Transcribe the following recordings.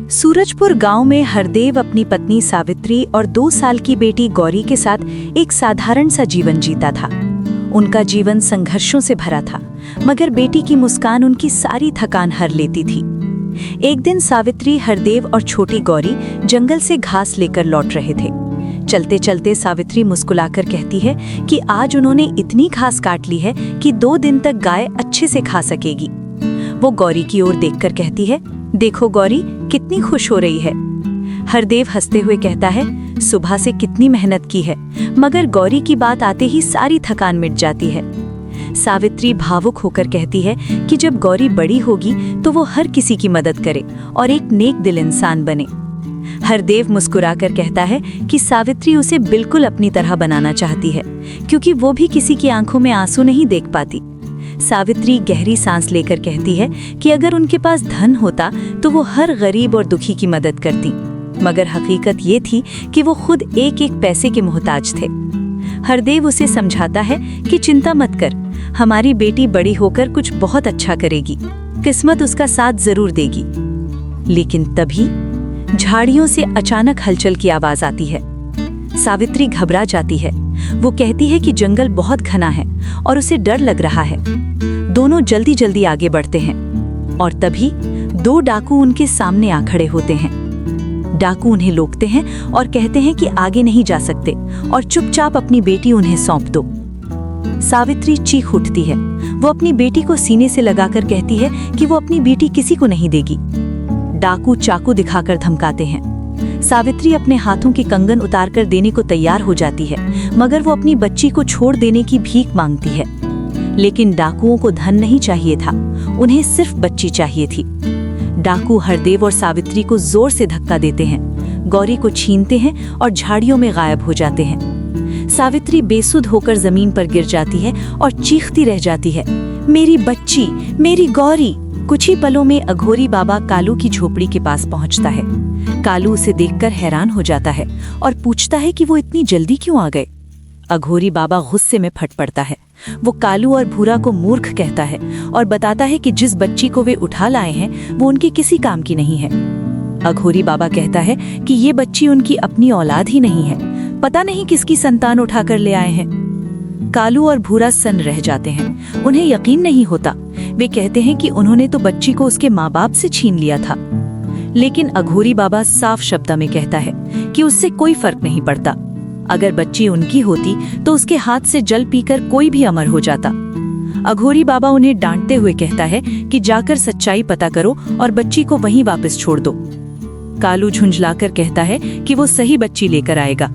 सूरजपुर गांव में हरदेव अपनी पत्नी सावित्री और 2 साल की बेटी गौरी के साथ एक साधारण सा जीवन जीता था। उनका जीवन संघर्षों से भरा था, मगर बेटी की मुस्कान उनकी सारी थकान हर लेती थी। एक दिन सावित्री, हरदेव और छोटी गौरी जंगल से घास लेकर लौट रहे थे। चलते चलते सावित्री मुस्कुराकर कहती है कि आज उन्होंने इतनी घास काट ली है कि 2 दिन तक गाय अच्छे से खा सकेगी। वो गौरी की ओर देखकर कहती है, देखो गौरी कितनी खुश हो रही है। हरदेव हंसते हुए कहता है, सुबह से कितनी मेहनत की है, मगर गौरी की बात आते ही सारी थकान मिट जाती है। सावित्री भावुक होकर कहती है कि जब गौरी बड़ी होगी तो वो हर किसी की मदद करे और एक नेक दिल इंसान बने। हरदेव मुस्कुराकर कहता है कि सावित्री उसे बिल्कुल अपनी तरह बनाना चाहती है, क्योंकि वो भी किसी की आंखों में आंसू नहीं देख पाती। सावित्री गहरी सांस लेकर कहती है कि अगर उनके पास धन होता तो वो हर गरीब और दुखी की मदद करती, मगर हकीकत ये थी कि वो खुद एक एक पैसे के मोहताज थे। हरदेव उसे समझाता है कि चिंता मत कर, हमारी बेटी बड़ी होकर कुछ बहुत अच्छा करेगी, किस्मत उसका साथ जरूर देगी। लेकिन तभी झाड़ियों से अचानक हलचल की आवाज आती है। सावित्री घबरा जाती है। वो कहती है कि जंगल बहुत घना है और उसे डर लग रहा है। दोनों जल्दी जल्दी आगे बढ़ते हैं और तभी 2 डाकू उनके सामने आ खड़े होते हैं। डाकू उन्हें रोकते हैं और कहते हैं कि आगे नहीं जा सकते और चुपचाप अपनी बेटी उन्हें सौंप दो। सावित्री चीख उठती है। वो अपनी बेटी को सीने से लगाकर कहती है कि वो अपनी बेटी किसी को नहीं देगी। डाकू चाकू दिखाकर धमकाते हैं। सावित्री अपने हाथों की कंगन उतारकर देने को तैयार हो जाती है, मगर वो अपनी बच्ची को छोड़ देने की भीख मांगती है। लेकिन डाकुओं को धन नहीं चाहिए था, उन्हें सिर्फ बच्ची चाहिए थी। डाकू हरदेव और सावित्री को जोर से धक्का देते हैं, गौरी को छीनते हैं और झाड़ियों में गायब हो जाते हैं। सावित्री बेसुध होकर जमीन पर गिर जाती है और चीखती रह जाती है, मेरी बच्ची, मेरी गौरी। कुछ ही पलों में अघोरी बाबा कालू की झोपड़ी के पास पहुंचता है। कालू उसे देखकर हैरान हो जाता है और पूछता है कि वो इतनी जल्दी क्यों आ गए। अघोरी बाबा गुस्से में फट पड़ता है। वो कालू और भूरा को मूर्ख कहता है और बताता है कि जिस बच्ची को वे उठा लाए हैं वो उनके किसी काम की नहीं है। अघोरी बाबा कहता है कि ये बच्ची उनकी अपनी औलाद ही नहीं है, पता नहीं किसकी संतान उठाकर ले आए हैं। कालू और भूरा सन्न रह जाते हैं। उन्हें यकीन नहीं होता। वे कहते हैं कि उन्होंने तो बच्ची को उसके माँ बाप से छीन लिया था। लेकिन अघोरी बाबा साफ शब्दों में कहता है कि उससे कोई फर्क नहीं पड़ता। अगर बच्ची उनकी होती तो उसके हाथ से जल पीकर कोई भी अमर हो जाता। अघोरी बाबा उन्हें डांटते हुए कहता है कि जाकर सच्चाई पता करो और बच्ची को वहीं वापस छोड़ दो। कालू झुंझलाकर कहता है कि वो सही बच्ची लेकर आएगा।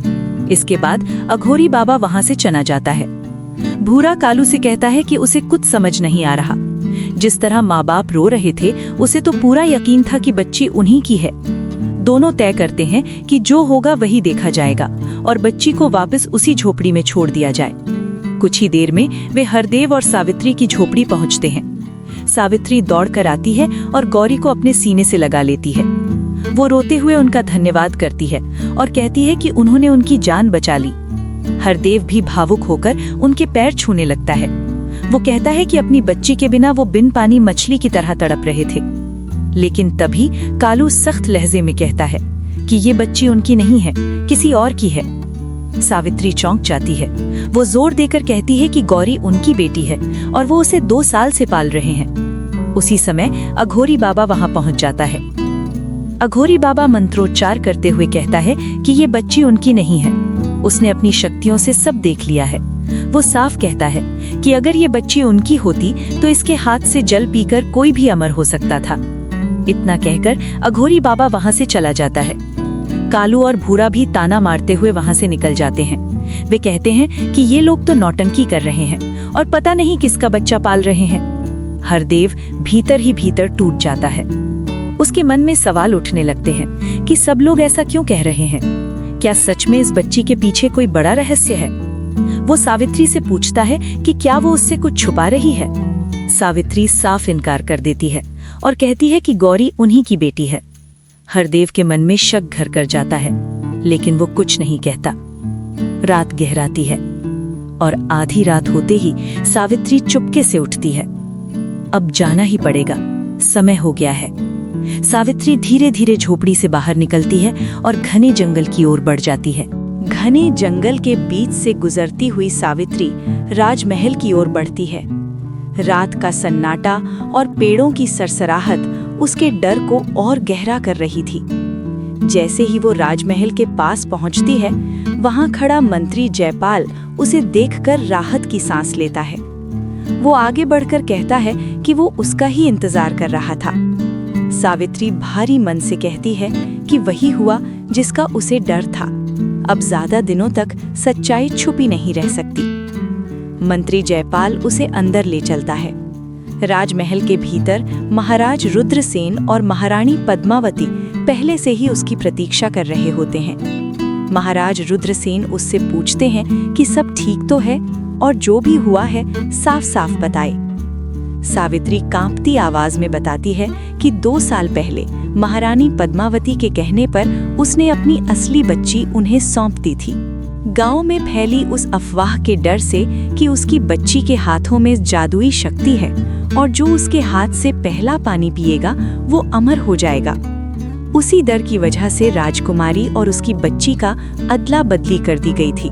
इसके बाद अघोरी बाबा वहां से चला जाता है। भूरा कालू से कहता है कि उसे कुछ समझ नहीं आ रहा। जिस तरह माँ बाप रो रहे थे, उसे तो पूरा यकीन था कि बच्ची उन्हीं की है। दोनों तय करते हैं कि जो होगा वही देखा जाएगा और बच्ची को वापस उसी झोपड़ी में छोड़ दिया जाए। कुछ ही देर में वे हरदेव और सावित्री की झोपड़ी पहुंचते हैं। सावित्री दौड़कर आती है और गौरी को अपने सीने से लगा लेती है। वो रोते हुए उनका धन्यवाद करती है और कहती है कि उन्होंने उनकी जान बचा ली। हरदेव भी भावुक होकर उनके पैर छूने लगता है। वो कहता है कि अपनी बच्ची के बिना वो बिन पानी मछली की तरह तड़प रहे थे। लेकिन तभी कालू सख्त लहजे में कहता है कि ये बच्ची उनकी नहीं है, किसी और की है। सावित्री चौंक जाती है। वो जोर देकर कहती है कि गौरी उनकी बेटी है और वो उसे 2 साल से पाल रहे हैं। उसी समय अघोरी बाबा वहां पहुंच जाता है। अघोरी बाबा मंत्रोच्चार करते हुए कहता है कि ये बच्ची उनकी नहीं है, उसने अपनी शक्तियों से सब देख लिया है। वो साफ कहता है कि अगर ये बच्ची उनकी होती तो इसके हाथ से जल पीकर कोई भी अमर हो सकता था। इतना कहकर अघोरी बाबा वहां से चला जाता है। कालू और भूरा भी ताना मारते हुए वहां से निकल जाते हैं। वे कहते हैं कि ये लोग तो नौटंकी कर रहे हैं और पता नहीं किसका बच्चा पाल रहे हैं। हरदेव भीतर ही भीतर टूट जाता है। उसके मन में सवाल उठने लगते हैं कि सब लोग ऐसा क्यों कह रहे हैं। क्या सच में इस बच्ची के पीछे कोई बड़ा रहस्य है? वो सावित्री से पूछता है कि क्या वो उससे कुछ छुपा रही है। सावित्री साफ इनकार कर देती है और कहती है कि गौरी उन्हीं की बेटी है। हरदेव के मन में शक घर कर जाता है, लेकिन वो कुछ नहीं कहता। रात गहराती है और आधी रात होते ही सावित्री चुपके से उठती है। अब जाना ही पड़ेगा, समय हो गया है। सावित्री धीरे धीरे झोपड़ी से बाहर निकलती है और घने जंगल की ओर बढ़ जाती है। घने जंगल के बीच से गुजरती हुई सावित्री राजमहल की ओर बढ़ती है। रात का सन्नाटा और पेड़ों की सरसराहट उसके डर को और गहरा कर रही थी। जैसे ही वो राजमहल के पास पहुंचती है, वहां खड़ा मंत्री जयपाल उसे देखकर राहत की सांस लेता है। वो आगे बढ़कर कहता है कि वो उसका ही इंतजार कर रहा था। सावित्री भारी मन से कहती है कि वही हुआ जिसका उसे डर था। अब ज्यादा दिनों तक सच्चाई छुपी नहीं रह सकती। मंत्री जयपाल उसे अंदर ले चलता है। राजमहल के भीतर महाराज रुद्रसेन और महारानी पद्मावती पहले से ही उसकी प्रतीक्षा कर रहे होते हैं। महाराज रुद्रसेन उससे पूछते हैं कि सब ठीक तो है और जो भी हुआ है साफ साफ बताए। सावित्री कांपती आवाज में बताती है कि 2 साल पहले महारानी पद्मावती के कहने पर उसने अपनी असली बच्ची उन्हें सौंप दी थी। गांव में फैली उस अफवाह के डर से कि उसकी बच्ची के हाथों में जादुई शक्ति है और जो उसके हाथ से पहला पानी पिएगा वो अमर हो जाएगा। उसी डर की वजह से राजकुमारी और उसकी बच्ची का अदला बदली कर दी गई थी।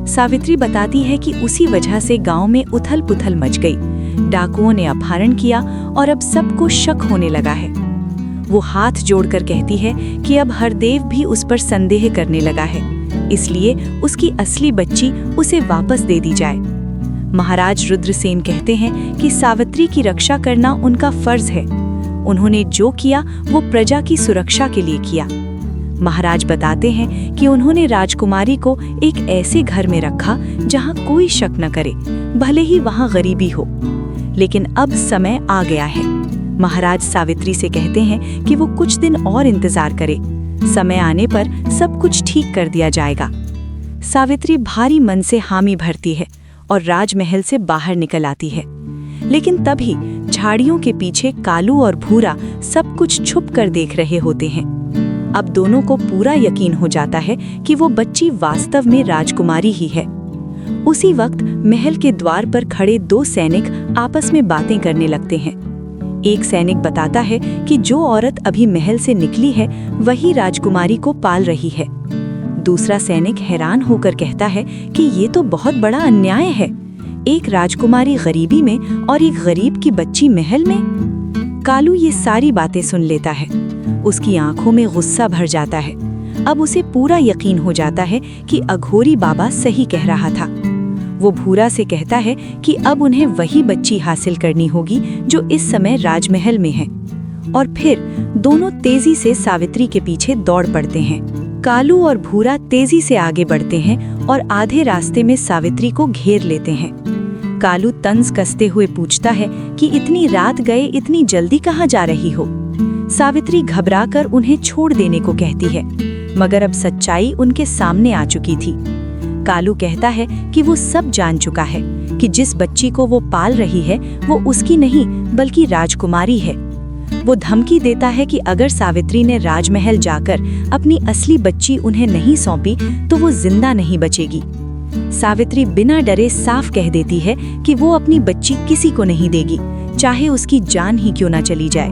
सावित्री बताती है कि उसी वजह से गांव में उथल पुथल मच गई। डाकुओं ने अपहरण किया और अब सबको शक होने लगा है। वो हाथ जोड़कर कहती है कि अब हरदेव भी उस पर संदेह करने लगा है, इसलिए उसकी असली बच्ची उसे वापस दे दी जाए। महाराज रुद्रसेन कहते हैं कि सावित्री की रक्षा करना उनका फर्ज है। उन्होंने जो किया वो प्रजा की सुरक्षा के लिए किया। महाराज बताते हैं कि उन्होंने राजकुमारी को एक ऐसे घर में रखा जहां कोई शक न करे, भले ही वहां गरीबी हो। लेकिन अब समय आ गया है। महाराज सावित्री से कहते हैं कि वो कुछ दिन और इंतजार करे। समय आने पर सब कुछ ठीक कर दिया जाएगा। सावित्री भारी मन से हामी भरती है और राजमहल से बाहर निकल आती है। लेकिन तभी झाड़ियों के पीछे कालू और भूरा सब कुछ छुप कर देख रहे होते हैं। अब दोनों को पूरा यकीन हो जाता है कि वो बच्ची वास्तव में राजकुमारी ही है। उसी वक्त महल के द्वार पर खड़े 2 सैनिक आपस में बातें करने लगते हैं। एक सैनिक बताता है कि जो औरत अभी महल से निकली है वही राजकुमारी को पाल रही है। दूसरा सैनिक हैरान होकर कहता है कि ये तो बहुत बड़ा अन्याय है। एक राजकुमारी गरीबी में और एक गरीब की बच्ची महल में। कालू ये सारी बातें सुन लेता है। उसकी आंखों में गुस्सा भर जाता है। अब उसे पूरा यकीन हो जाता है कि अघोरी बाबा सही कह रहा था। वो भूरा से कहता है कि अब उन्हें वही बच्ची हासिल करनी होगी जो इस समय राजमहल में है। और फिर दोनों तेजी से सावित्री के पीछे दौड़ पड़ते हैं। कालू और भूरा तेजी से आगे बढ़ते हैं और आधे रास्ते में सावित्री को घेर लेते हैं। कालू तंज कसते हुए पूछता है कि इतनी रात गए इतनी जल्दी कहाँ जा रही हो। सावित्री घबराकर उन्हें छोड़ देने को कहती है, मगर अब सच्चाई उनके सामने आ चुकी थी। कालू कहता है कि वो सब जान चुका है कि जिस बच्ची को वो पाल रही है वो उसकी नहीं बल्कि राजकुमारी है। वो धमकी देता है कि अगर सावित्री ने राजमहल जाकर अपनी असली बच्ची उन्हें नहीं सौंपी तो वो जिंदा नहीं बचेगी। सावित्री बिना डरे साफ कह देती है कि वो अपनी बच्ची किसी को नहीं देगी, चाहे उसकी जान ही क्यों ना चली जाए।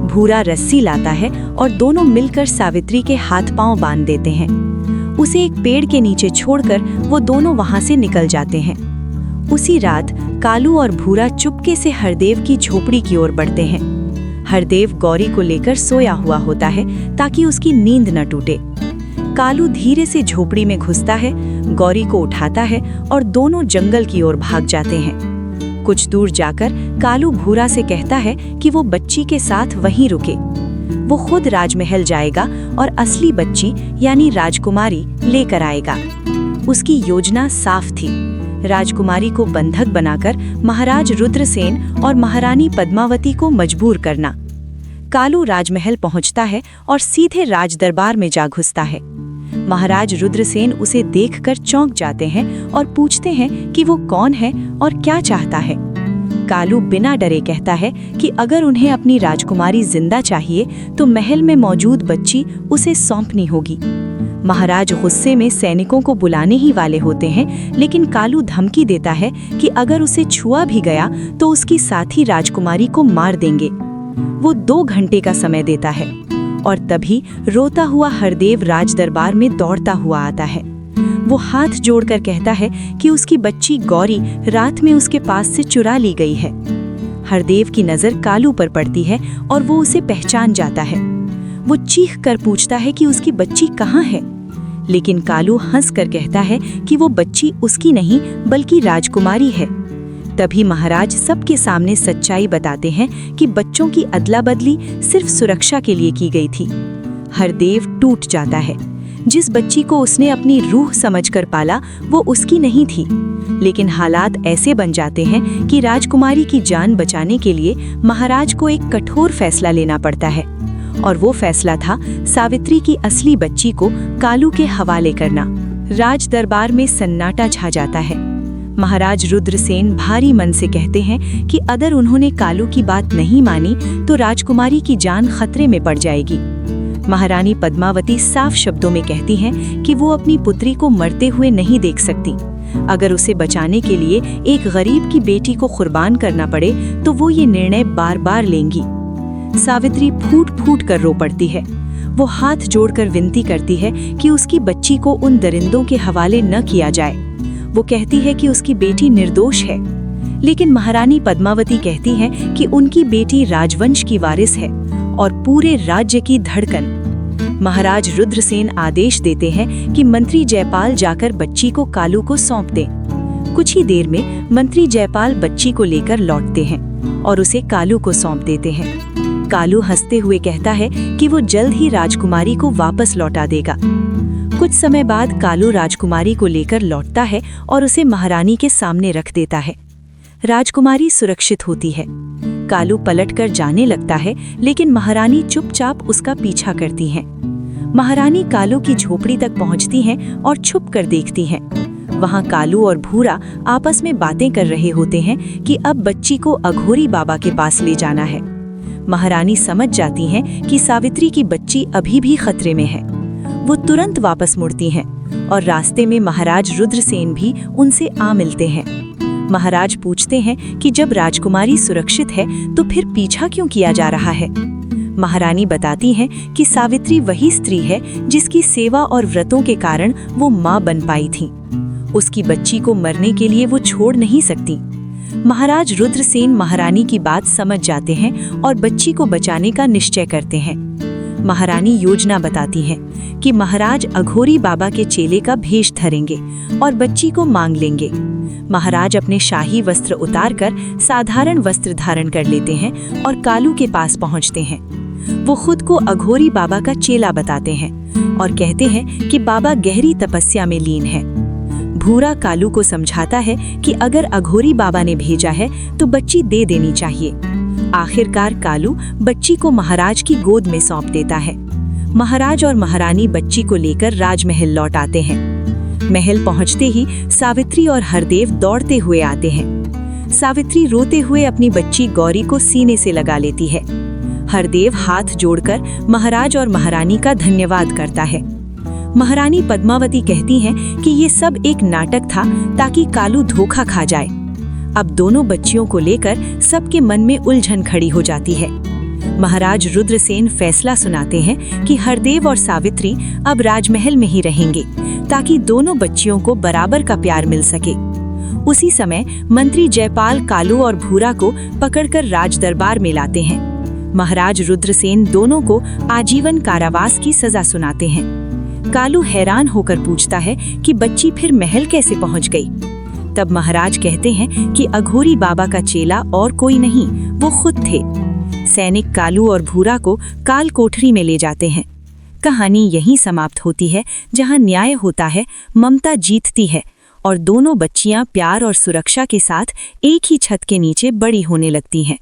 भूरा रस्सी लाता है और दोनों मिलकर सावित्री के हाथ पांव बांध देते हैं। उसे एक पेड़ के नीचे छोड़कर वो दोनों वहां से निकल जाते हैं। उसी रात कालू और भूरा चुपके से हरदेव की झोपड़ी की ओर बढ़ते हैं। हरदेव गौरी को लेकर सोया हुआ होता है ताकि उसकी नींद न टूटे। कालू धीरे से झोपड़ी में घुसता है, गौरी को उठाता है और दोनों जंगल की ओर भाग जाते हैं। कुछ दूर जाकर कालू भूरा से कहता है कि वो बच्ची के साथ वहीं रुके। वो खुद राजमहल जाएगा और असली बच्ची यानी राजकुमारी लेकर आएगा। उसकी योजना साफ थी, राजकुमारी को बंधक बनाकर महाराज रुद्रसेन और महारानी पद्मावती को मजबूर करना। कालू राजमहल पहुंचता है और सीधे राजदरबार में जा घुसता है। महाराज रुद्रसेन उसे देखकर चौंक जाते हैं और पूछते हैं कि वो कौन है और क्या चाहता है। कालू बिना डरे कहता है कि अगर उन्हें अपनी राजकुमारी जिंदा चाहिए तो महल में मौजूद बच्ची उसे सौंपनी होगी। महाराज गुस्से में सैनिकों को बुलाने ही वाले होते हैं, लेकिन कालू धमकी देता है कि अगर उसे छुआ भी गया तो उसकी साथी राजकुमारी को मार देंगे। वो 2 घंटे का समय देता है और तभी रोता हुआ हरदेव राज दरबार में दौड़ता हुआ आता है। वो हाथ जोड़कर कहता है कि उसकी बच्ची गौरी रात में उसके पास से चुरा ली गई है। हरदेव की नज़र कालू पर पड़ती है और वो उसे पहचान जाता है। वो चीख कर पूछता है कि उसकी बच्ची कहाँ है, लेकिन कालू हंस कर कहता है कि वो बच्ची उसकी नहीं बल्कि राजकुमारी है। तभी महाराज सबके सामने सच्चाई बताते हैं कि बच्चों की अदला बदली सिर्फ सुरक्षा के लिए की गई थी। हरदेव टूट जाता है। जिस बच्ची को उसने अपनी रूह समझकर पाला वो उसकी नहीं थी, लेकिन हालात ऐसे बन जाते हैं कि राजकुमारी की जान बचाने के लिए महाराज को एक कठोर फैसला लेना पड़ता है, और वो फैसला था सावित्री की असली बच्ची को कालू के हवाले करना। राज दरबार में सन्नाटा छा जाता है। महाराज रुद्रसेन भारी मन से कहते हैं कि अगर उन्होंने कालू की बात नहीं मानी तो राजकुमारी की जान खतरे में पड़ जाएगी। महारानी पद्मावती साफ शब्दों में कहती हैं कि वो अपनी पुत्री को मरते हुए नहीं देख सकती। अगर उसे बचाने के लिए एक गरीब की बेटी को कुर्बान करना पड़े तो वो ये निर्णय बार बार लेंगी। सावित्री फूट फूट कर रो पड़ती है। वो हाथ जोड़कर विनती करती है कि उसकी बच्ची को उन दरिंदों के हवाले न किया जाए। वो कहती है कि उसकी बेटी निर्दोष है, लेकिन महारानी पद्मावती कहती है कि उनकी बेटी राजवंश की वारिस है और पूरे राज्य की धड़कन। महाराज रुद्रसेन आदेश देते हैं कि मंत्री जयपाल जाकर बच्ची को कालू को सौंप दें। कुछ ही देर में मंत्री जयपाल बच्ची को लेकर लौटते हैं और उसे कालू को सौंप देते हैं। कालू हंसते हुए कहता है कि वो जल्द ही राजकुमारी को वापस लौटा देगा। कुछ समय बाद कालू राजकुमारी को लेकर लौटता है और उसे महारानी के सामने रख देता है। राजकुमारी सुरक्षित होती है। कालू पलटकर जाने लगता है, लेकिन महारानी चुपचाप उसका पीछा करती हैं। महारानी कालू की झोपड़ी तक पहुंचती हैं और छुप कर देखती हैं। वहां कालू और भूरा आपस में बातें कर रहे होते हैं कि अब बच्ची को अघोरी बाबा के पास ले जाना है। महारानी समझ जाती हैं कि सावित्री की बच्ची अभी भी खतरे में है। वो तुरंत वापस मुड़ती हैं और रास्ते में महाराज रुद्रसेन भी उनसे आ मिलते हैं। महाराज पूछते हैं कि जब राजकुमारी सुरक्षित है तो फिर पीछा क्यों किया जा रहा है। महारानी बताती हैं कि सावित्री वही स्त्री है जिसकी सेवा और व्रतों के कारण वो माँ बन पाई थी। उसकी बच्ची को मरने के लिए वो छोड़ नहीं सकती। महाराज रुद्रसेन महारानी की बात समझ जाते हैं और बच्ची को बचाने का निश्चय करते हैं। महारानी योजना बताती हैं कि महाराज अघोरी बाबा के चेले का भेष धरेंगे और बच्ची को मांग लेंगे। महाराज अपने शाही वस्त्र उतारकर साधारण वस्त्र धारण कर लेते हैं और कालू के पास पहुंचते हैं। वो खुद को अघोरी बाबा का चेला बताते हैं और कहते हैं कि बाबा गहरी तपस्या में लीन है। भूरा कालू को समझाता है कि अगर अघोरी बाबा ने भेजा है तो बच्ची दे देनी चाहिए। आखिरकार कालू बच्ची को महाराज की गोद में सौंप देता है। महाराज और महारानी बच्ची को लेकर राजमहल लौट आते हैं। महल पहुंचते ही सावित्री और हरदेव दौड़ते हुए आते हैं। सावित्री रोते हुए अपनी बच्ची गौरी को सीने से लगा लेती है। हरदेव हाथ जोड़कर महाराज और महारानी का धन्यवाद करता है। महारानी पद्मावती कहती हैं कि ये सब एक नाटक था ताकि कालू धोखा खा जाए। अब दोनों बच्चियों को लेकर सबके मन में उलझन खड़ी हो जाती है। महाराज रुद्रसेन फैसला सुनाते हैं कि हरदेव और सावित्री अब राजमहल में ही रहेंगे ताकि दोनों बच्चियों को बराबर का प्यार मिल सके। उसी समय मंत्री जयपाल कालू और भूरा को पकड़कर राज दरबार में लाते हैं। महाराज रुद्रसेन दोनों को आजीवन कारावास की सजा सुनाते हैं। कालू हैरान होकर पूछता है कि बच्ची फिर महल कैसे पहुंच गई। तब महाराज कहते हैं कि अघोरी बाबा का चेला और कोई नहीं, वो खुद थे। सैनिक कालू और भूरा को काल कोठरी में ले जाते हैं। कहानी यहीं समाप्त होती है, जहां न्याय होता है, ममता जीतती है और दोनों बच्चियां प्यार और सुरक्षा के साथ एक ही छत के नीचे बड़ी होने लगती हैं।